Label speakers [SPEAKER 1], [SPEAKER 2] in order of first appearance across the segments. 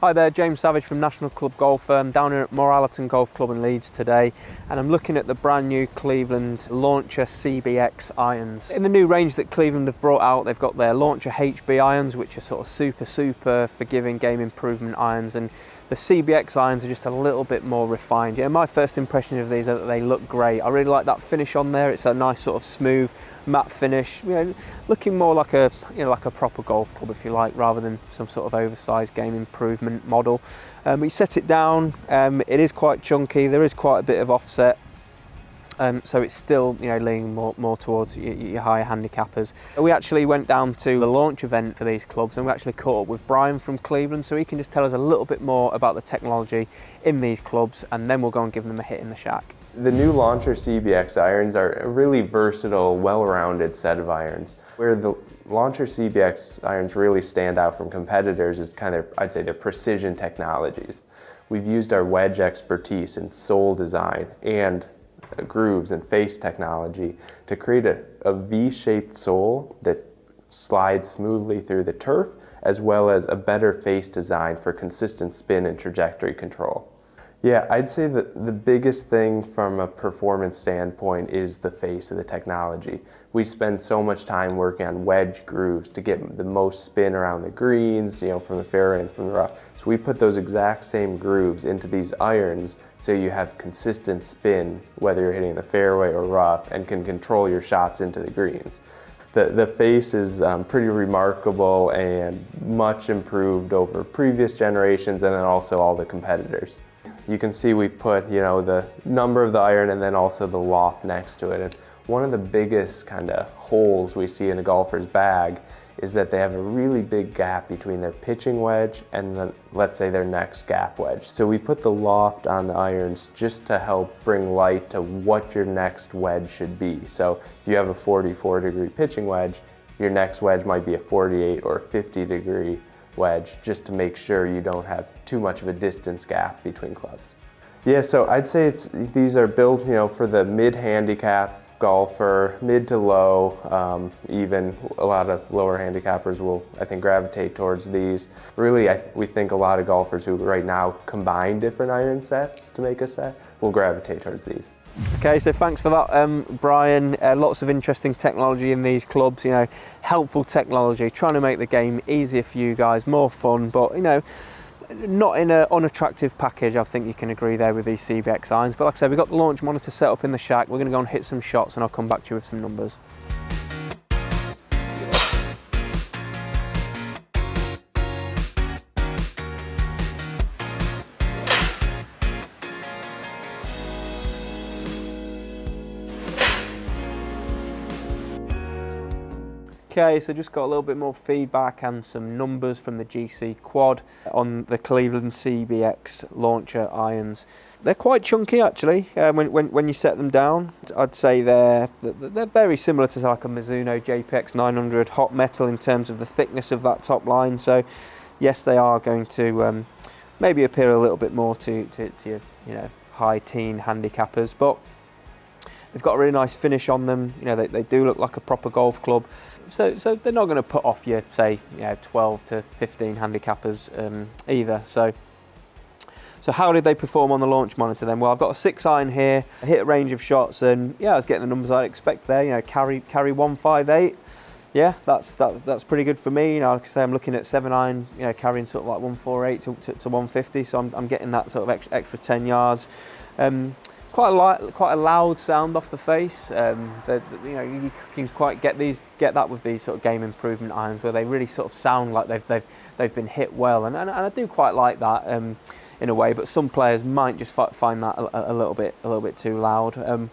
[SPEAKER 1] Hi there, James Savage from National Club Golf. I'm down here at Moor Allerton Golf Club in Leeds today, and I'm looking at the brand new Cleveland Launcher CBX irons. In the new range that Cleveland have brought out, they've got their Launcher HB irons, which are sort of super forgiving game improvement irons, and the CBX irons are just a little bit more refined. Yeah, my first impression of these are that they look great. I really like that finish on there. It's a nice sort of smooth matte finish, looking more like a like a proper golf club, if you like, rather than some sort of oversized game improvement model. We set it down. It is quite chunky. There is quite a bit of offset. So it's still, leaning more towards your higher handicappers. We actually went down to the launch event for these clubs, and we actually caught up with Brian from Cleveland, so he can just tell us a little bit more about the technology in these clubs, and then we'll go and give them a hit in the shack.
[SPEAKER 2] The new Launcher CBX irons are a really versatile, well-rounded set of irons. Where the Launcher CBX irons really stand out from competitors is kind of, I'd say, their precision technologies. We've used our wedge expertise in sole design and grooves and face technology to create a V-shaped sole that slides smoothly through the turf, as well as a better face design for consistent spin and trajectory control. Yeah, I'd say that the biggest thing from a performance standpoint is the face of the technology. We spend so much time working on wedge grooves to get the most spin around the greens, from the fairway and from the rough. So we put those exact same grooves into these irons so you have consistent spin, whether you're hitting the fairway or rough, and can control your shots into the greens. The face is pretty remarkable and much improved over previous generations, and then also all the competitors. You can see we put, the number of the iron and then also the loft next to it. And one of the biggest kind of holes we see in a golfer's bag is that they have a really big gap between their pitching wedge and then, let's say, their next gap wedge. So we put the loft on the irons just to help bring light to what your next wedge should be. So if you have a 44-degree pitching wedge, your next wedge might be a 48 or 50-degree wedge, just to make sure you don't have too much of a distance gap between clubs. Yeah, so I'd say these are built, for the mid-handicap golfer, mid to low, even a lot of lower handicappers will, I think, gravitate towards these. Really, we think a lot of golfers who right now combine different iron sets to make a set will gravitate towards these.
[SPEAKER 1] Okay, so thanks for that, Brian. Lots of interesting technology in these clubs, helpful technology, trying to make the game easier for you guys, more fun, but, not in an unattractive package. I think you can agree there with these CBX irons. But like I said, we've got the launch monitor set up in the shack. We're going to go and hit some shots, and I'll come back to you with some numbers. Okay, so just got a little bit more feedback and some numbers from the GC Quad on the Cleveland CBX Launcher irons. They're quite chunky actually. When you set them down, I'd say they're very similar to like a Mizuno JPX 900 hot metal in terms of the thickness of that top line. So yes, they are going to maybe appeal a little bit more to your high teen handicappers, but they've got a really nice finish on them. They do look like a proper golf club. So they're not going to put off your, say, 12 to 15 handicappers either. So how did they perform on the launch monitor then? Well, I've got a 6-iron here. I hit a range of shots, and I was getting the numbers I'd expect there. Carry 158. Yeah, that's pretty good for me. Like I say, I'm looking at 7-iron, carrying sort of like 148 to 150. So I'm getting that sort of extra 10 yards. Quite a loud sound off the face. You can quite get that with these sort of game improvement irons, where they really sort of sound like they've been hit well, and I do quite like that in a way. But some players might just find that a little bit too loud.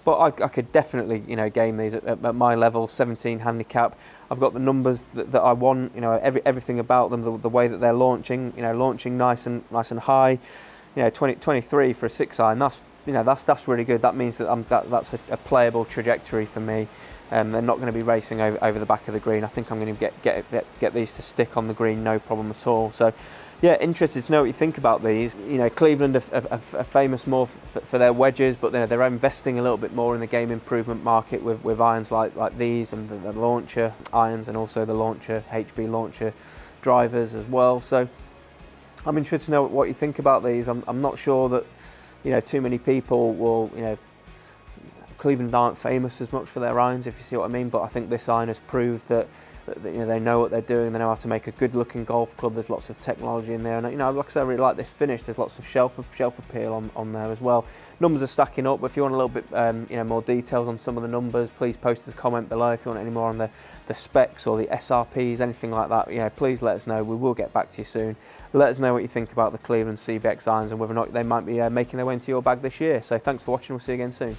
[SPEAKER 1] But I could definitely game these at my level, 17 handicap. I've got the numbers that I want. Everything about them, the way that they're launching. Launching nice and high. 23 for a 6-iron. That's really good. That means that that's a playable trajectory for me. They're not going to be racing over the back of the green. I think I'm going to get these to stick on the green, no problem at all. So, yeah, interested to know what you think about these. Cleveland are famous more for their wedges, but they're investing a little bit more in the game improvement market with irons like these and the launcher irons, and also the launcher HB launcher drivers as well. So I'm interested to know what you think about these. I'm not sure that, you know, too many people will, you know, Cleveland aren't famous as much for their irons, if you see what I mean, but I think this iron has proved that you know, they know what they're doing, they know how to make a good looking golf club. There's lots of technology in there, and you know, like I said, I really like this finish. There's lots of shelf appeal on there as well. Numbers are stacking up, but if you want a little bit you know, more details on some of the numbers, please post a comment below. If you want any more on the specs or the SRPs, anything like that, you know, please let us know. We will get back to you soon. Let us know what you think about the Cleveland CBX irons and whether or not they might be making their way into your bag this year. So thanks for watching, we'll see you again soon.